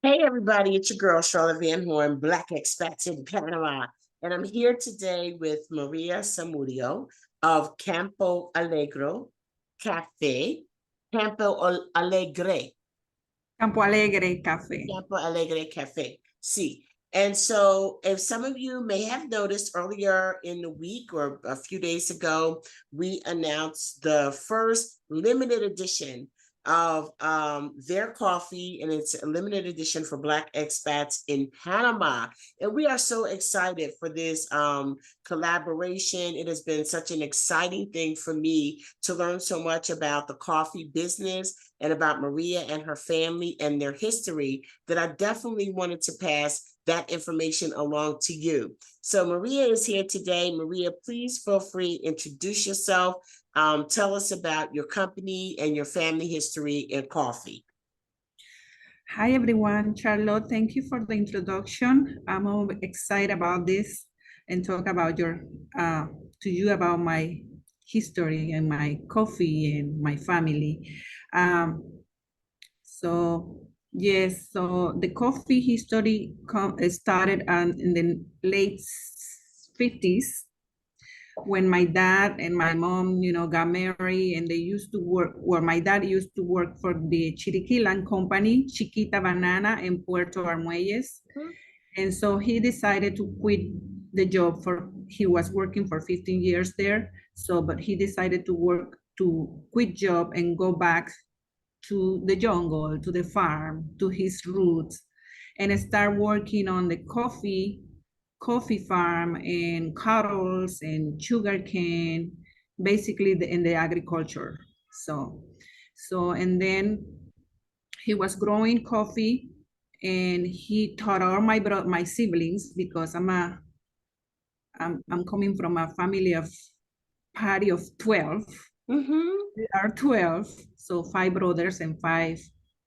Hey everybody, it's your girl Charlotte Van Horn, Black Expats in Panama. And I'm here today with Maria Samudio of Campo Alegre Cafe, Alegre, Campo Alegre Café. Campo Alegre Cafe. See, and so if some of you may have noticed earlier in the week or a few days ago, we announced the first limited edition of their coffee, and it's a limited edition for Black expats in Panama. And we are so excited for this collaboration. It has been such an exciting thing for me to learn so much about the coffee business and about Maria and her family and their history that I definitely wanted to pass that information along to you. So Maria is here today. Maria, please feel free, introduce yourself. Tell us about your company and your family history in coffee. Hi everyone, Charlotte, thank you for the introduction. I'm all excited about this and talk about to you about my history and my coffee and my family. Yes, so the coffee history started in the late 50s when my dad and my mom, got married, and they used to work, or my dad used to work for the Chiriqui land company, Chiquita Banana in Puerto Armuelles. Mm-hmm. And so he decided to quit the job he was working for 15 years there. But he decided to quit job and go back to the jungle, to the farm, to his roots, and start working on the coffee farm and cattle and sugarcane, basically in the agriculture. And then he was growing coffee, and he taught all my siblings, because I'm coming from a family of party of 12. Mm-hmm. There are 12, so 5 brothers and 5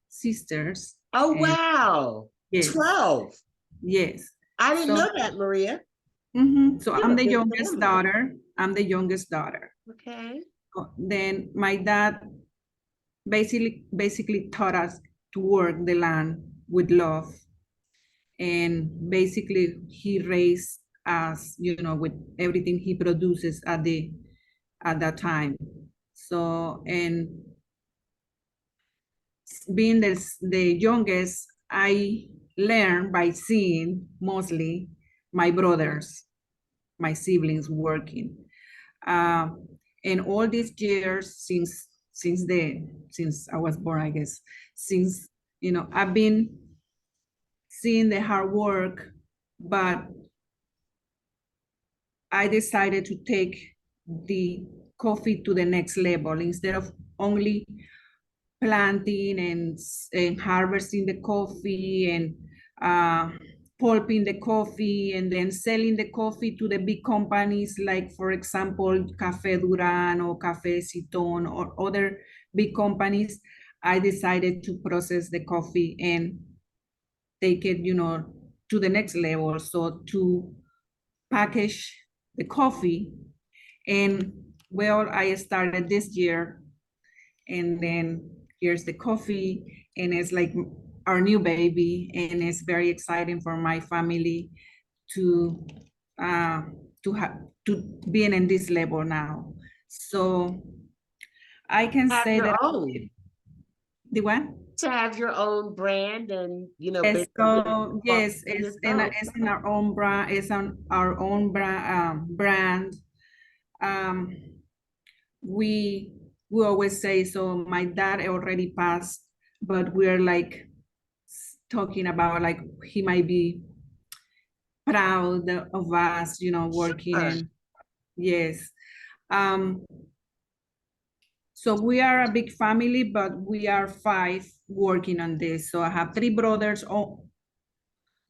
sisters. Oh, wow. Yes. 12. Yes. I didn't know that, Maria. Mm-hmm. So I'm the youngest daughter. Okay. Then my dad basically taught us to work the land with love. And basically he raised us, with everything he produces at that time. So, and being the youngest, I learned by seeing mostly my brothers, my siblings working. And all these years since I was born, I guess, I've been seeing the hard work, but I decided to take the coffee to the next level. Instead of only planting and harvesting the coffee and pulping the coffee and then selling the coffee to the big companies, like, for example, Café Duran or Café Citon or other big companies, I decided to process the coffee and take it, to the next level. So to package the coffee. And well, I started this year, and then here's the coffee, and it's like our new baby, and it's very exciting for my family to be in this level now. So I can say that the what? To have your own brand, and yes, so yes, it's in our own brand. It's on our own brand. We always say, so my dad already passed, but we're like talking about, like, he might be proud of us, working. Sure. And yes. So we are a big family, but we are 5 working on this. So I have 3 brothers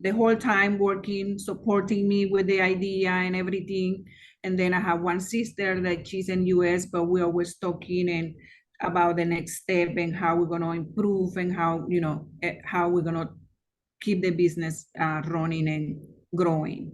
the whole time working, supporting me with the idea and everything. And then I have 1 sister that she's in US, but we're always talking and about the next step and how we're going to improve and how we're going to keep the business running and growing.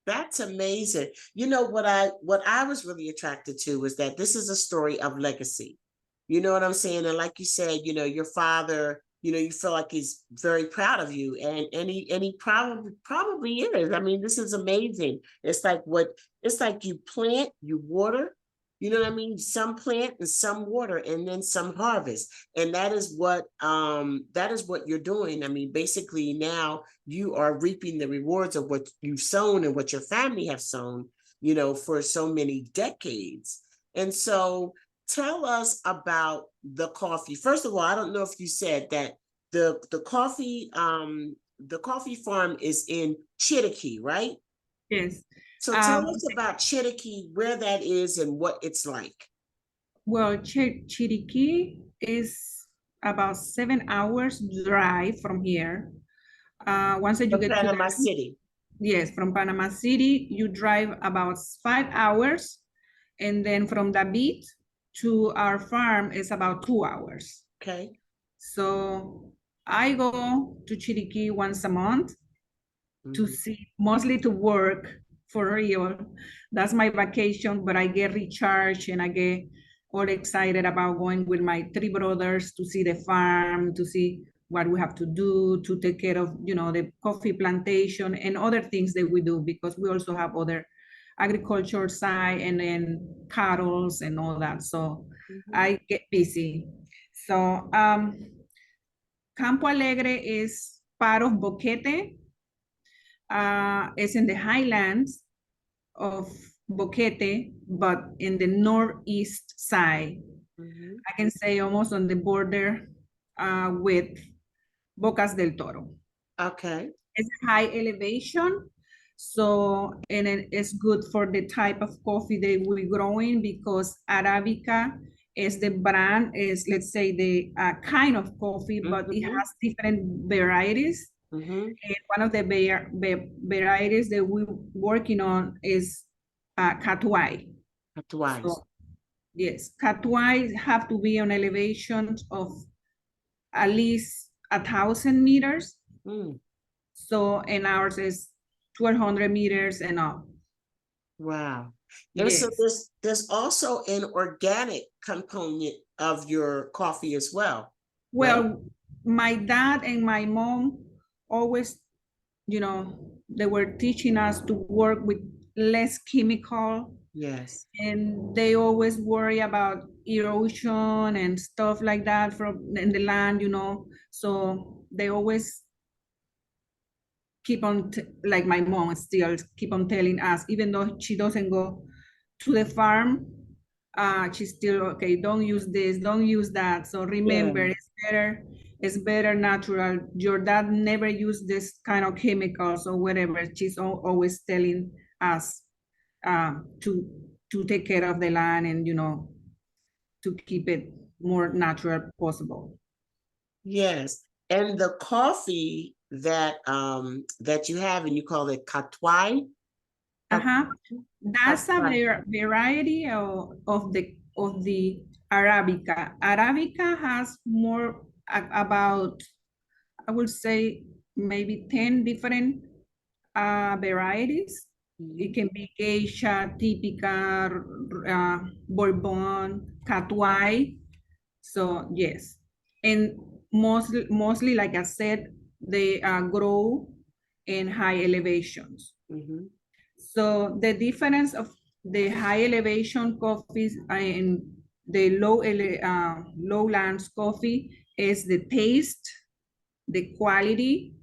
That's amazing. What I was really attracted to was that this is a story of legacy. You know what I'm saying? And like you said, your father you feel like he's very proud of you, and he probably is. I mean, this is amazing. It's like you plant, you water, you know what I mean? Some plant and some water, and then some harvest. And that is what you're doing. I mean, basically now you are reaping the rewards of what you've sown and what your family have sown, for so many decades. And so tell us about the coffee. First of all, I don't know if you said that the coffee farm is in Chiriqui, right? Yes. So tell us about Chiriqui, where that is and what it's like. Well, Chiriqui is about 7 hours drive from here. Once that you From get to Panama City. yes, from Panama City, you drive about 5 hours, and then from the beach to our farm is about 2 hours. Okay. So I go to Chiriqui once a month to see, mostly to work for real. That's my vacation, but I get recharged and I get all excited about going with my three brothers to see the farm, to see what we have to do to take care of, the coffee plantation and other things that we do, because we also have other agriculture side and then cattle and all that. So I get busy. So Campo Alegre is part of Boquete. It's in the highlands of Boquete, but in the northeast side. I can say almost on the border with Bocas del Toro. Okay. It's high elevation, so and it's good for the type of coffee that we're growing, because Arabica is the brand, is, let's say, the kind of coffee, but it has different varieties. And one of the varieties that we're working on is CATUAI. CATUAI. So, yes, CATUAI have to be on elevations of at least 1,000 meters. So, and ours is 1,200 meters and up. Wow. And Yes. so there's also an organic component of your coffee as well. Well, right? My dad and my mom always, they were teaching us to work with less chemical. Yes. And they always worry about erosion and stuff like that from in the land, So they always keep on, like my mom still keep on telling us, even though she doesn't go to the farm, she's still, okay, don't use this, don't use that. So remember, it's better natural. Your dad never used this kind of chemicals or whatever. She's always telling us to take care of the land and, to keep it more natural possible. Yes. And the coffee that you have, and you call it CATUAI. That's a variety of the Arabica. Arabica has more about, I would say, maybe 10 different varieties. It can be Geisha, Típica, Bourbon, CATUAI. So yes, and mostly, like I said, they grow in high elevations. So the difference of the high elevation coffees and the lowlands coffee is the taste, the quality.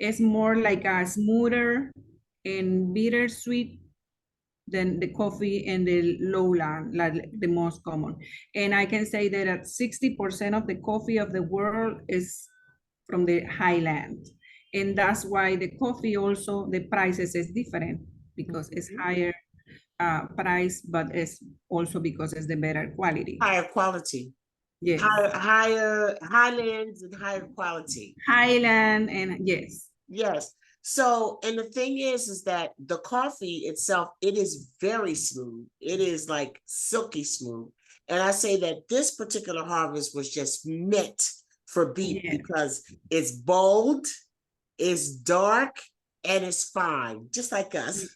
Is more like a smoother and bittersweet than the coffee in the lowland, like the most common. And I can say that 60% of the coffee of the world is from the highland. And that's why the coffee also, the prices is different, because it's higher price, but it's also because it's the better quality. Higher quality. Yes. Higher highlands and higher quality. Highland, and yes. Yes. So, and the thing is that the coffee itself, it is very smooth. It is like silky smooth. And I say that this particular harvest was just meant for BEIP, because it's bold, it's dark, and it's fine, just like us.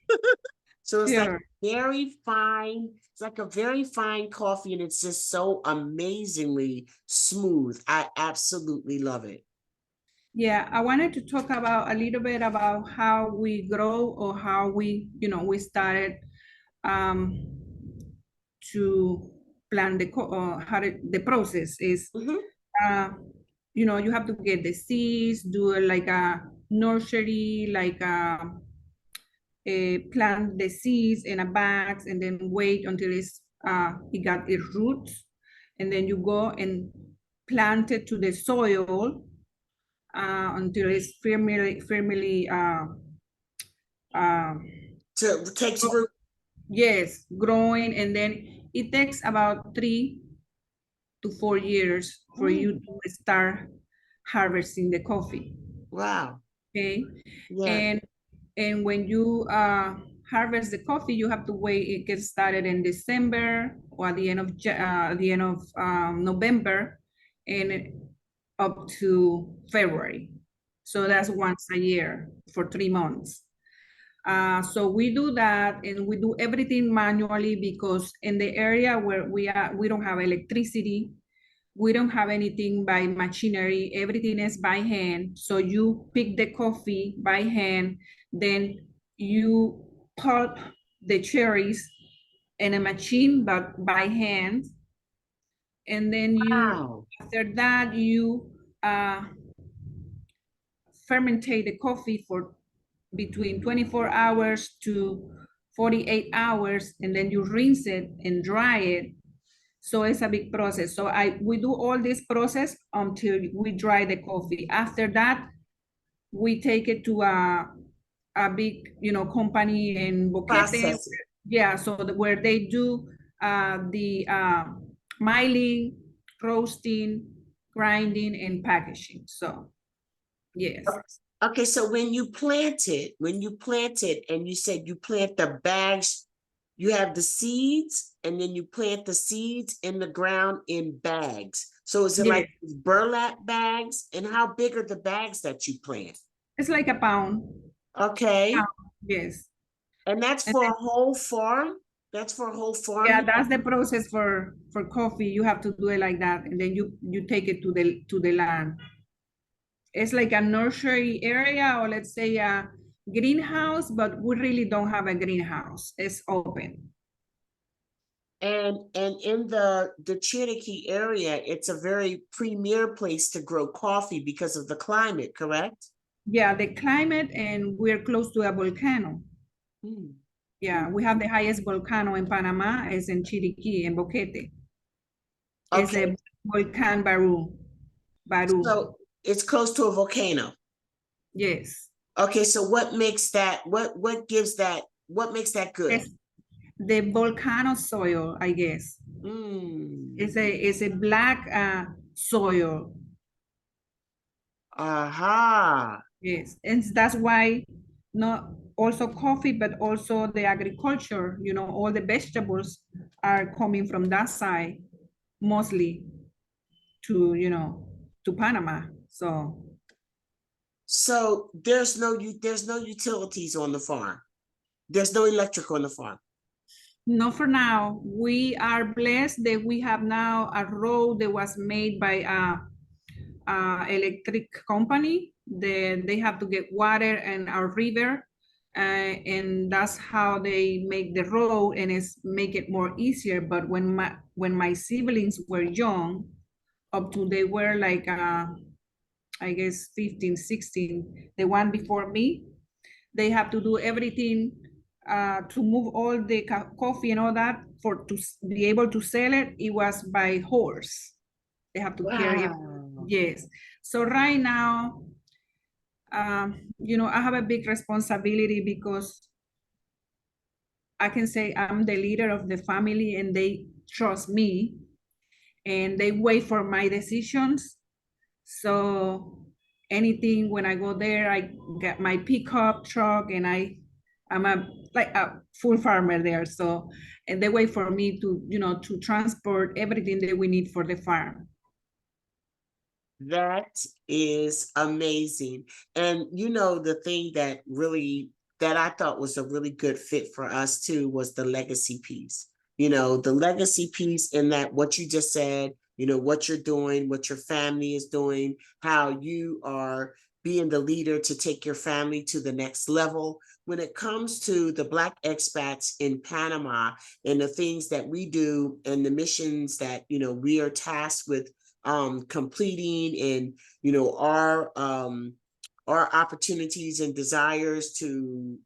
So it's like Sure. very fine. It's like a very fine coffee, and it's just so amazingly smooth. I absolutely love it. Yeah, I wanted to talk about a little bit about how we grow or how we, we started um, to plan the process is, Mhm. uh, you have to get the seeds, do like a nursery, like plant the seeds in a bags, and then wait until it got its roots, and then you go and plant it to the soil until it's firmly uh, To takes root. yes, growing, and then it takes about 3 to 4 years for Mm, you to start harvesting the coffee. wow. Okay, Yeah. and when you harvest the coffee, you have to wait. It gets started in December or at the end of November, and up to February. So that's once a year for 3 months. So we do that, and we do everything manually because in the area where we are, we don't have electricity. We don't have anything by machinery. Everything is by hand. So you pick the coffee by hand, then you pulp the cherries in a machine, but by hand. And then Wow. after that, you fermentate the coffee for between 24 hours to 48 hours, and then you rinse it and dry it. So it's a big process. So we do all this process until we dry the coffee. After that, we take it to a big, company in Boquete. Processing. Yeah, so where they do the miling, roasting, grinding, and packaging. So yes. Okay, so when you plant it, and you said you plant the bags, you have the seeds, and then you plant the seeds in the ground in bags. So is it like Yes, burlap bags? And how big are the bags that you plant? it's like a pound. Okay, Yes. and that's And for then, a whole farm? That's for a whole farm? yeah, that's the process for coffee. You have to do it like that, and then you take it to the land. It's like a nursery area, or let's say a greenhouse, but we really don't have a greenhouse. It's open. And in the Chiriqui area, it's a very premier place to grow coffee because of the climate, correct? Yeah, the climate, and we're close to a volcano. Hmm. Yeah, we have the highest volcano in Panama is in Chiriqui, in Boquete. It's Okay, a volcan Baru. Baru. so it's close to a volcano. Yes. Okay, so what makes that, what gives that, what makes that good? It's the volcano soil, I guess. Hmm. It's a black soil. Aha. Yes, and that's why not also coffee, but also the agriculture, all the vegetables are coming from that side, mostly to, to Panama. So So there's no utilities on the farm. There's no electric on the farm. not for now. We are blessed that we have now a road that was made by electric company. They have to get water and our river, and that's how they make the road, and it's make it more easier. But when my siblings were young, up to they were like I guess 15, 16, the one before me, they have to do everything to move all the coffee and all that for to be able to sell it. It was by horse. They have to carry it. Wow. Yes. So right now, I have a big responsibility because I can say I'm the leader of the family, and they trust me, and they wait for my decisions. So anything, when I go there, I get my pickup truck, and I'm like a full farmer there. So, and they wait for me to, to transport everything that we need for the farm. That is amazing. And you know, the thing that really that I thought was a really good fit for us too was the legacy piece. You know, the legacy piece in that what you just said, you know, what you're doing, what your family is doing, how you are being the leader to take your family to the next level. When it comes to the Black expats in Panama and the things that we do and the missions that, you know, we are tasked with completing, and, you know, our opportunities and desires to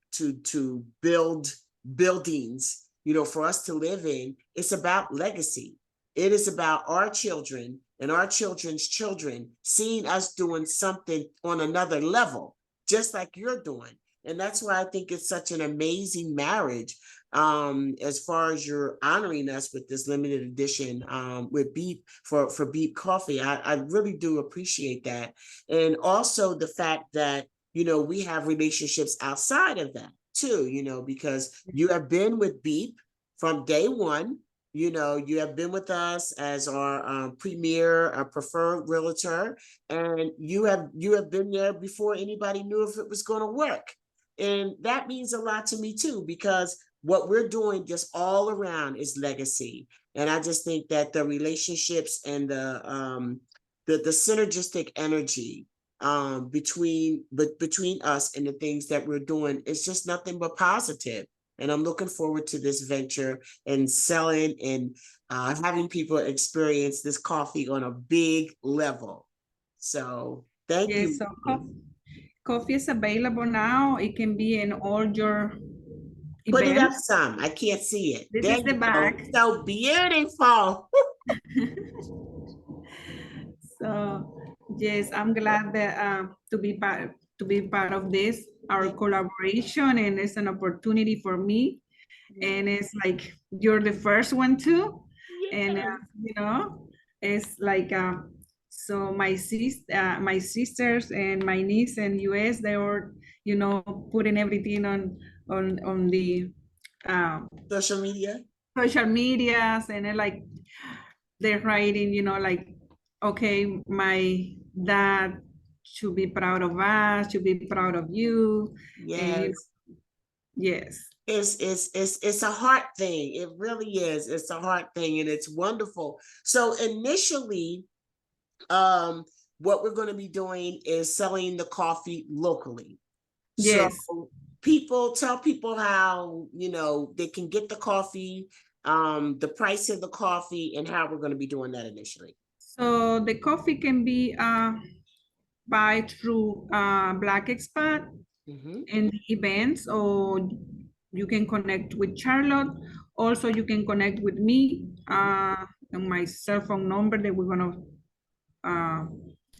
build buildings, you know, for us to live in, it's about legacy. It is about our children and our children's children seeing us doing something on another level, just like you're doing. And that's why I think it's such an amazing marriage, as far as you're honoring us with this limited edition, with BEIP for BEIP coffee. I really do appreciate that. And also the fact that, you know, we have relationships outside of that too, you know, because you have been with BEIP from day one. You know, you have been with us as our premier, our preferred realtor, and you have been there before anybody knew if it was going to work. And that means a lot to me too, because what we're doing just all around is legacy. And I just think that the relationships and the synergistic energy between us and the things that we're doing is just nothing but positive. And I'm looking forward to this venture and selling and having people experience this coffee on a big level. So thank Yes, you. so coffee is available now. It can be in all your Put it up events. some. I can't see it. This There is the you go. back. So beautiful. So yes, I'm glad that to be part of this, our collaboration, and it's an opportunity for me. And it's like you're the first one too, and Yeah. you know, it's like so my sisters and my niece in US, they were, you know, putting everything on the um, Social media. social medias, and they're writing, you know, like, okay, my dad should be proud of us, should be proud of you, and you Yes. know, yes. It's a heart thing. It really is. It's a heart thing, and it's wonderful. So initially, um, what we're going to be doing is selling the coffee locally. So Yes. tell people how, you know, they can get the coffee, the price of the coffee, and how we're going to be doing that initially. So the coffee can be buy through Black Expat Mm-hmm. in the events, or you can connect with Charlotte. Also, you can connect with me on my cell phone number that we're gonna uh,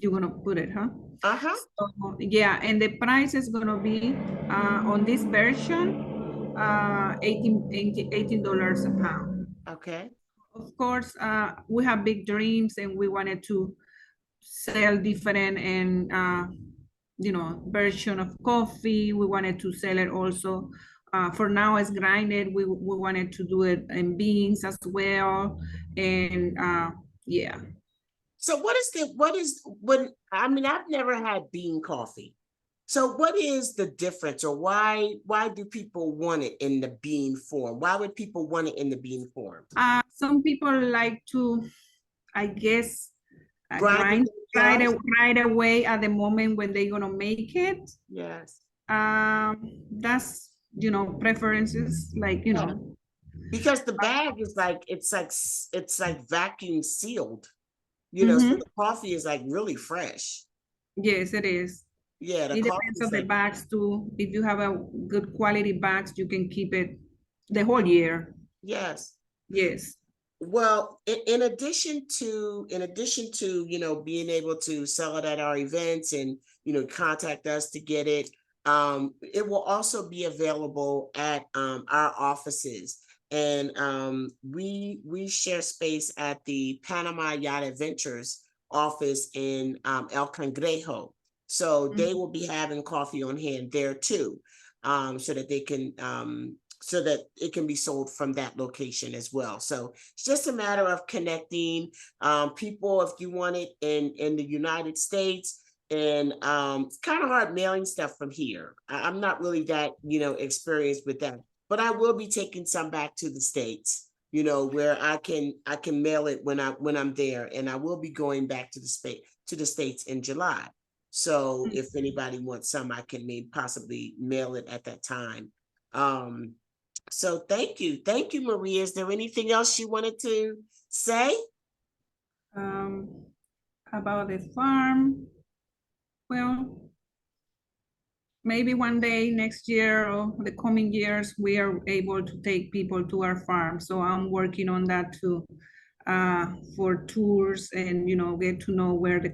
you're gonna put it, huh? Uh-huh. So, yeah, and the price is gonna be on this version $18 a pound. Okay. Of course, we have big dreams, and we wanted to sell different and you know, version of coffee. We wanted to sell it also. For now, it's grinded. We wanted to do it in beans as well, and yeah. So what is when I mean I've never had bean coffee. So what is the difference, or why do people want it in the bean form? Why would people want it in the bean form? Some people like to, I guess, Grind it grind themselves? right away at the moment when they're gonna make it. Yes. That's, you know, preferences, like, you Yeah. know. Because the bag is like it's like vacuum sealed, you know, so Mhm. the coffee is like really fresh. Yes, it is. Yeah, the It coffee depends on is the like, bags too. If you have a good quality bags, you can keep it the whole year. yes. Yes. Well, in addition to, you know, being able to sell it at our events and, you know, contact us to get it, it will also be available at our offices. And we share space at the Panama Yacht Adventures office in El Cangrejo. So they will be having coffee on hand there too, so that they can so that it can be sold from that location as well. So it's just a matter of connecting people. If you want it in the United States, And it's kind of hard mailing stuff from here. I'm not really that, experienced with that, but I will be taking some back to the States, where I can mail it when I'm there, and I will be going back to the States in July. So if anybody wants some, I can maybe possibly mail it at that time. So thank you, Maria. Is there anything else you wanted to say? About the farm, well, maybe one day next year or the coming years, we are able to take people to our farm. So I'm working on that too, for tours and, get to know where the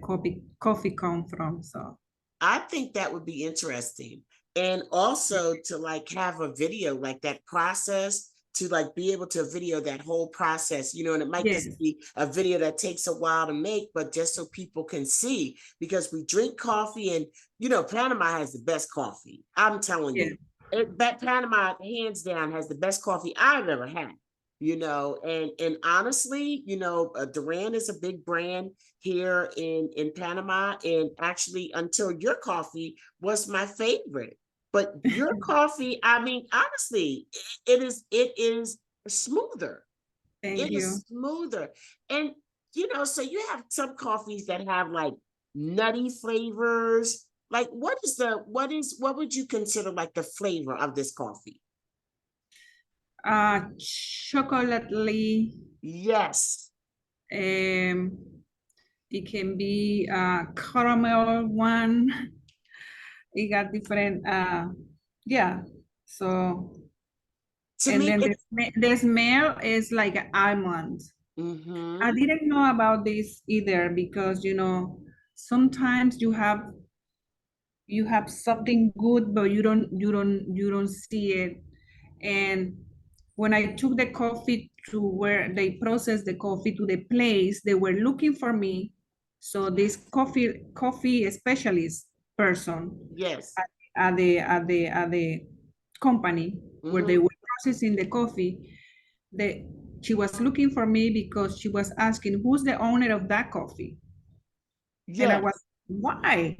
coffee come from. So I think that would be interesting. And also to like have a video like that process, to like be able to video that whole process, and it might yes, just be a video that takes a while to make, but just so people can see, because we drink coffee and, Panama has the best coffee. I'm telling yes, you, Panama hands down has the best coffee I've ever had. And honestly, Duran is a big brand here in Panama, and actually until your coffee was my favorite. But your coffee, I mean, honestly, it is smoother. thank It you. is smoother. And so you have some coffees that have like nutty flavors. Like what would you consider like the flavor of this coffee? Chocolately, Yes. um, it can be a caramel one. It got different, yeah. So, To and me, then it's the smell is like almond. I mm-hmm. didn't know about this either because, sometimes you have something good, but you don't see it. And when I took the coffee to where they process the coffee to the place, they were looking for me. So this coffee specialist person Yes. at the company where they Mm-hmm. were processing the coffee, she was looking for me because she was asking who's the owner of that coffee. And I was, Yes. why?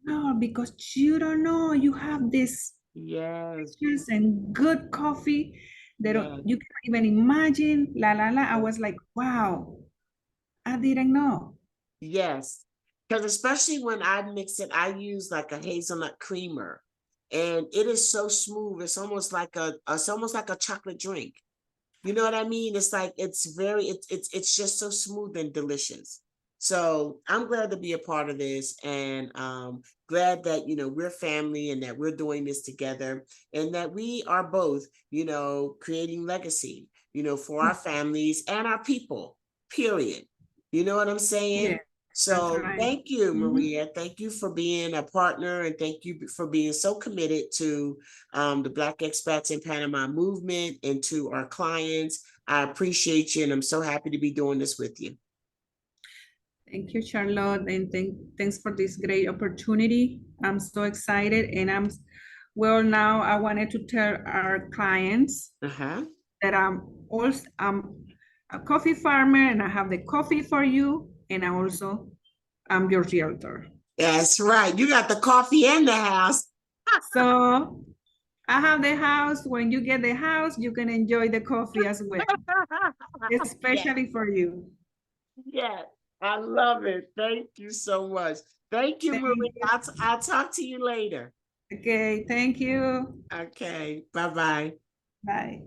No, because you don't know you have this Yes. delicious and good coffee. They don't, Yes. you can't even imagine. La la la. I Yes. was like, wow, I didn't know. Yes. Because especially when I mix it, I use like a hazelnut creamer, and it is so smooth. It's almost like a chocolate drink. You know what I mean? It's like it's just so smooth and delicious. So I'm glad to be a part of this, and glad that we're family and that we're doing this together, and that we are both creating legacy for our families and our people. Period. You know what I'm saying? Yeah, that's So right. thank you, Mhm. Maria. Thank you for being a partner, and thank you for being so committed to the Black Expats in Panama movement and to our clients. I appreciate you, and I'm so happy to be doing this with you. Thank you, Charlotte, and thanks for this great opportunity. I'm so excited, and well, now I wanted to tell our clients Uh-huh. that I'm a coffee farmer, and I have the coffee for you, and I'm your realtor. That's right. You got the coffee in the house. So I have the house. When you get the house, you can enjoy the coffee as well, Yes, especially for you. yes. I love it. Thank you so much. Thank you, Thank Maria. you. I'll talk to you later. Okay, thank you. Okay. Bye-bye. Bye.